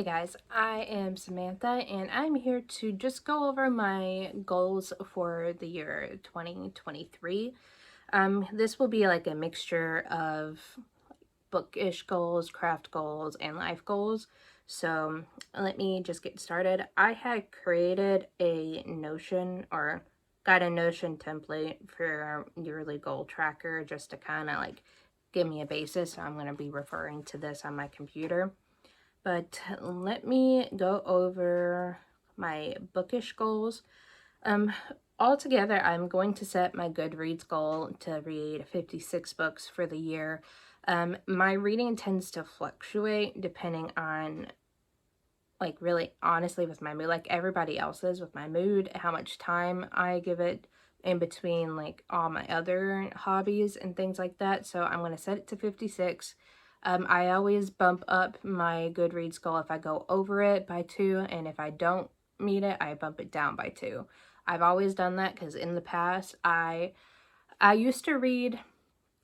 guys, I am Samantha and I'm here to just go over my goals for the year 2023. This will be like a mixture of bookish goals, craft goals, and life goals. So let me just get started. I had created a Notion or got a Notion template for yearly goal tracker just to kind of like give me a basis. So I'm going to be referring to this on my computer. But let me go over my bookish goals. Altogether, I'm going to set my Goodreads goal to read 56 books for the year. My reading tends to fluctuate depending on, like, really honestly with my mood, like everybody else's with my mood, how much time I give it in between, like, all my other hobbies and things like that. So I'm going to set it to 56. I always bump up my Goodreads goal if I go over it by 2, and if I don't meet it, I bump it down by 2. I've always done that because in the past, I used to read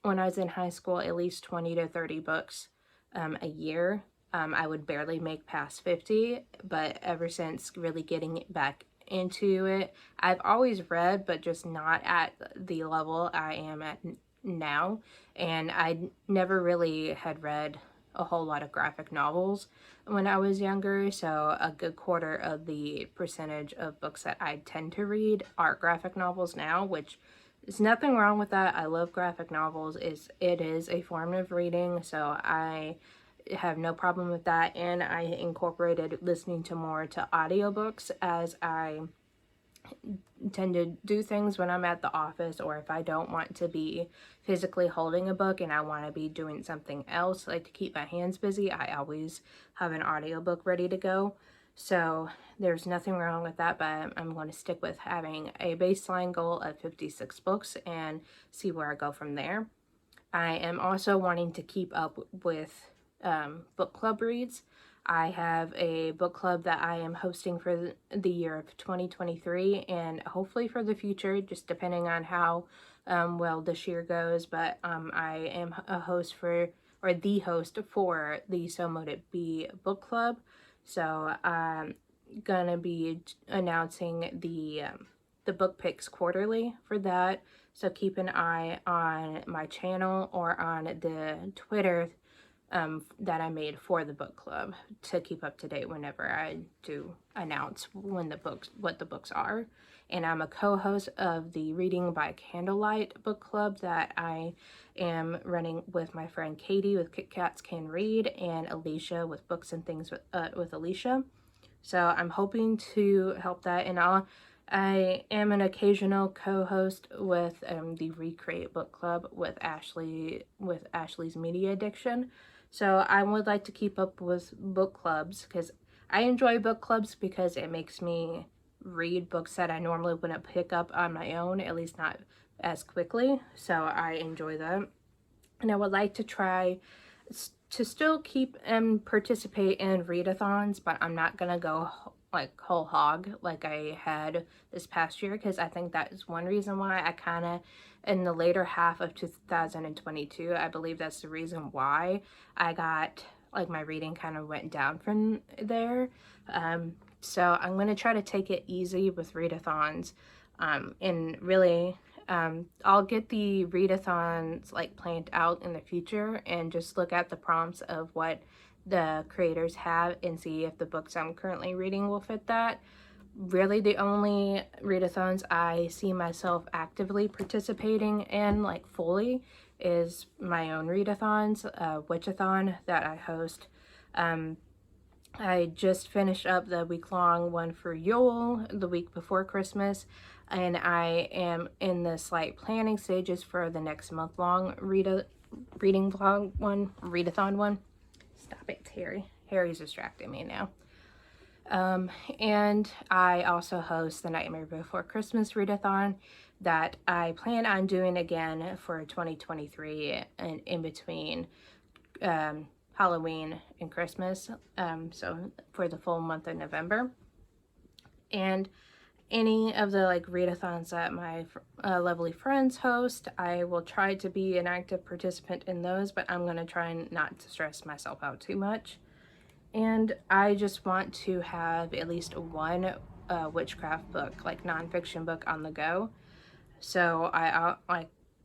when I was in high school at least 20 to 30 books a year. I would barely make past 50, but ever since really getting back into it, I've always read, but just not at the level I am at now. And I never really had read a whole lot of graphic novels when I was younger, so a good quarter of the percentage of books that I tend to read are graphic novels now, which there's nothing wrong with that. I love graphic novels. It is a form of reading, so I have no problem with that. And I incorporated listening to more to audiobooks as I tend to do things when I'm at the office, or if I don't want to be physically holding a book and I want to be doing something else, like to keep my hands busy, I always have an audiobook ready to go. So there's nothing wrong with that, but I'm going to stick with having a baseline goal of 56 books and see where I go from there. I am also wanting to keep up with book club reads. I have a book club that I am hosting for the year of 2023 and hopefully for the future, just depending on how well this year goes. But I am a host for, or the host for, the So Mote It Be book club. So I'm gonna be announcing the book picks quarterly for that. So keep an eye on my channel or on the Twitter that I made for the book club to keep up to date whenever I do announce what the books are. And I'm a co-host of the Reading by Candlelight book club that I am running with my friend Katie with Kit Kats Can Read, and Alicia with Books and Things with Alicia. So I'm hoping to help that, and I am an occasional co-host with the Recreate Book Club with Ashley's Media Addiction. So I would like to keep up with book clubs because I enjoy book clubs because it makes me read books that I normally wouldn't pick up on my own, at least not as quickly. So I enjoy that. And I would like to try to still keep and participate in readathons, but I'm not gonna go like whole hog like I had this past year, because I think that is one reason why I kind of, in the later half of 2022, I believe that's the reason why I got, like, my reading kind of went down from there. So I'm going to try to take it easy with readathons, and really I'll get the readathons like planned out in the future and just look at the prompts of what the creators have and see if the books I'm currently reading will fit that. Really, the only readathons I see myself actively participating in, like fully, is my own readathons, Witchathon that I host. I just finished up the week-long one for Yule the week before Christmas, and I am in the slight planning stages for the next month-long reading vlog one, readathon one. Stop it, Harry. Harry's distracting me now. And I also host the Nightmare Before Christmas readathon that I plan on doing again for 2023 and in between Halloween and Christmas, so for the full month of November. And any of the like readathons that my lovely friends host, I will try to be an active participant in those, but I'm going to try not to stress myself out too much. And I just want to have at least one witchcraft book, like nonfiction book on the go. So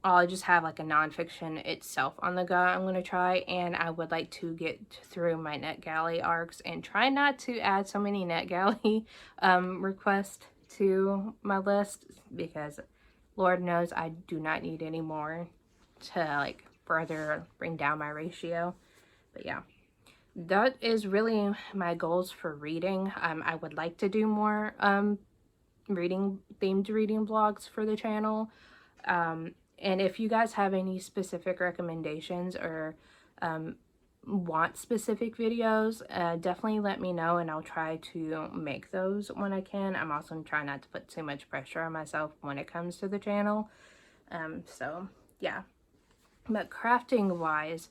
I'll just have like a nonfiction itself on the go I'm going to try, and I would like to get through my NetGalley arcs and try not to add so many NetGalley requests to my list, because Lord knows I do not need any more to like further bring down my ratio. But yeah, that is really my goals for reading. I would like to do more themed reading vlogs for the channel. And if you guys have any specific recommendations or want specific videos, definitely let me know and I'll try to make those when I can. I'm also trying not to put too much pressure on myself when it comes to the channel. So yeah, but crafting wise,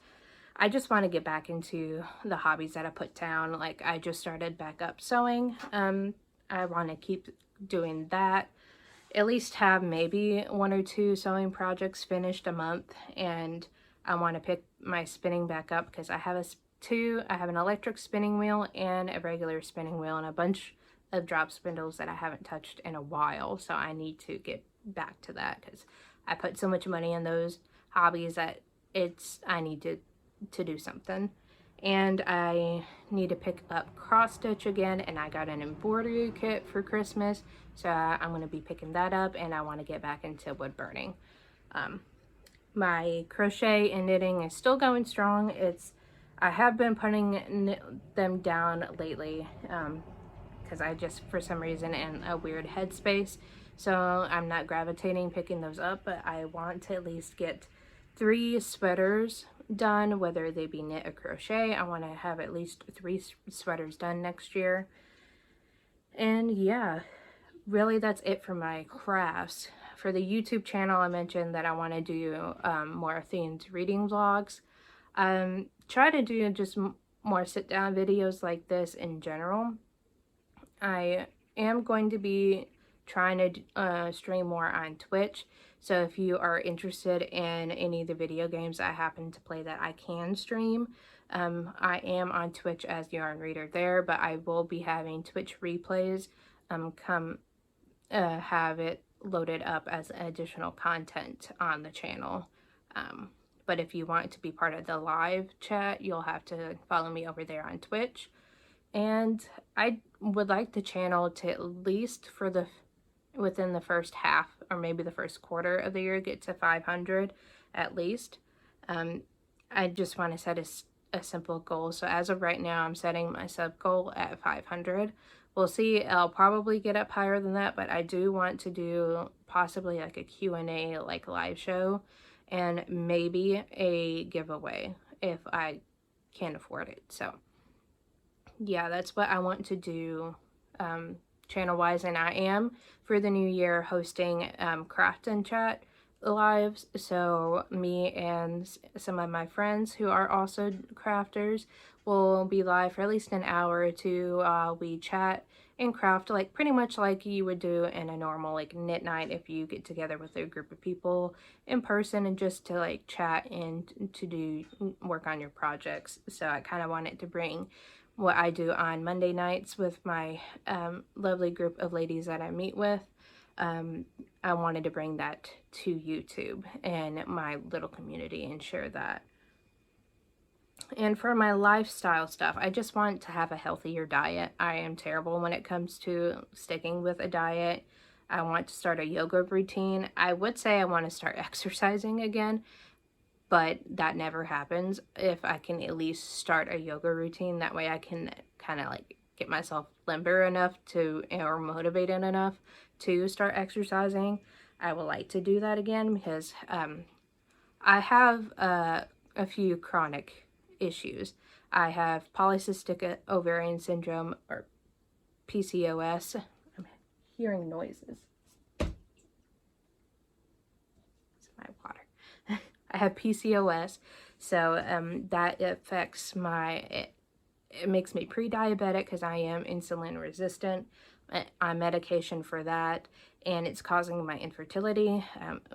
I just want to get back into the hobbies that I put down. Like, I just started back up sewing. I want to keep doing that. At least have maybe 1 or 2 sewing projects finished a month, and I want to pick my spinning back up because I have an electric spinning wheel and a regular spinning wheel and a bunch of drop spindles that I haven't touched in a while. So I need to get back to that because I put so much money in those hobbies that I need to do something. And I need to pick up cross stitch again, and I got an embroidery kit for Christmas, so I'm going to be picking that up, and I want to get back into wood burning. My crochet and knitting is still going strong. I have been putting them down lately because I just, for some reason, in a weird headspace, so I'm not gravitating picking those up, but I want to at least get 3 sweaters done, whether they be knit or crochet. I want to have at least 3 sweaters done next year. And yeah, really that's it for my crafts. For the YouTube channel, I mentioned that I want to do more themed reading vlogs. Try to do just more sit down videos like this in general. I am going to be trying to stream more on Twitch. So if you are interested in any of the video games I happen to play that I can stream, I am on Twitch as Yarn Reader there, but I will be having Twitch replays have it loaded up as additional content on the channel. But if you want to be part of the live chat, you'll have to follow me over there on Twitch. And I would like the channel to, at least within the first half or maybe the first quarter of the year, get to 500 at least. I just want to set a simple goal. So as of right now, I'm setting my sub goal at 500. We'll see. I'll probably get up higher than that, but I do want to do possibly like a Q&A, like live show, and maybe a giveaway if I can afford it. So yeah, that's what I want to do channel wise, and I am for the new year hosting craft and chat lives. So me and some of my friends who are also crafters will be live for at least an hour or two. We chat and craft like pretty much like you would do in a normal like knit night if you get together with a group of people in person, and just to like chat and to do work on your projects. So I kind of wanted to bring what I do on Monday nights with my lovely group of ladies that I meet with. I wanted to bring that to YouTube and my little community and share that. And for my lifestyle stuff, I just want to have a healthier diet. I am terrible when it comes to sticking with a diet. I want to start a yoga routine. I would say I want to start exercising again, but that never happens. If I can at least start a yoga routine, that way I can kind of like get myself limber enough to, or motivated enough to start exercising. I would like to do that again because I have a few chronic issues. I have polycystic ovarian syndrome, or PCOS. I'm hearing noises. It's my water. I have PCOS, so that affects it makes me pre-diabetic because I am insulin resistant. I'm medication for that, and it's causing my infertility.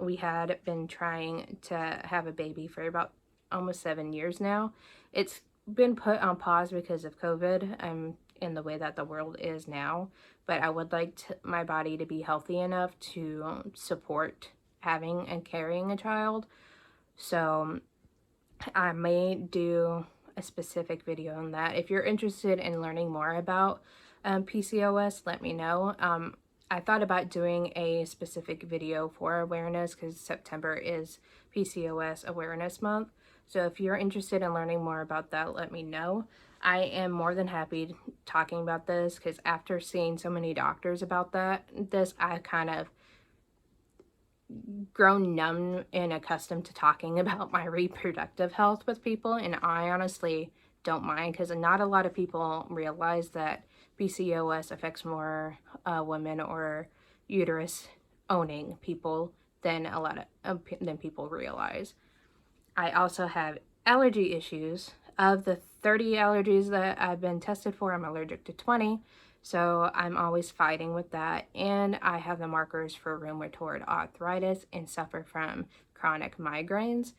We had been trying to have a baby for about almost 7 years now. It's been put on pause because of COVID, in the way that the world is now, but I would like my body to be healthy enough to support having and carrying a child. So I may do a specific video on that. If you're interested in learning more about PCOS, let me know. I thought about doing a specific video for awareness because September is PCOS Awareness Month. So if you're interested in learning more about that, let me know. I am more than happy talking about this because after seeing so many doctors about this, I kind of grown numb and accustomed to talking about my reproductive health with people, and I honestly don't mind because not a lot of people realize that PCOS affects more women or uterus owning people than a lot of than people realize. I also have allergy issues. Of the 30 allergies that I've been tested for, I'm allergic to 20. So I'm always fighting with that. And I have the markers for rheumatoid arthritis and suffer from chronic migraines.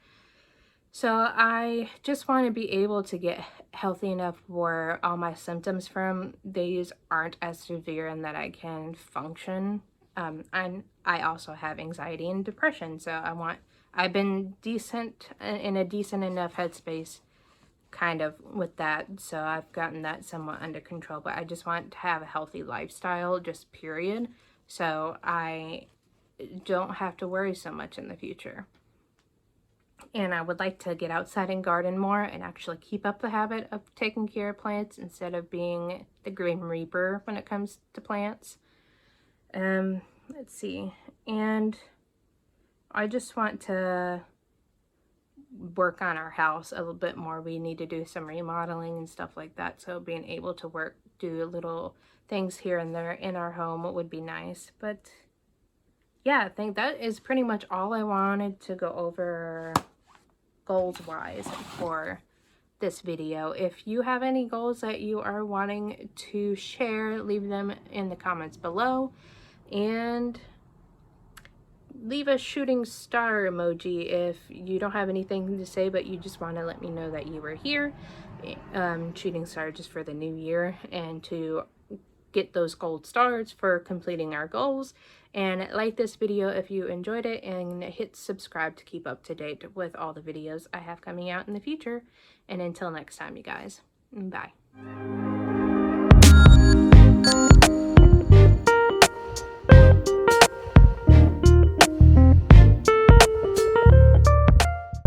So I just want to be able to get healthy enough where all my symptoms from these aren't as severe and that I can function. And I also have anxiety and depression. So I've been in a decent enough headspace kind of with that, so I've gotten that somewhat under control, but I just want to have a healthy lifestyle, just period, so I don't have to worry so much in the future. And I would like to get outside and garden more and actually keep up the habit of taking care of plants instead of being the Grim Reaper when it comes to plants. Let's see, and I just want to work on our house a little bit more. We need to do some remodeling and stuff like that, so being able to do little things here and there in our home would be nice. But yeah, I think that is pretty much all I wanted to go over goals wise for this video. If you have any goals that you are wanting to share, leave them in the comments below, and leave a shooting star emoji if you don't have anything to say but you just want to let me know that you were here. Shooting star just for the new year and to get those gold stars for completing our goals. And like this video if you enjoyed it, and hit subscribe to keep up to date with all the videos I have coming out in the future. And until next time, you guys, bye.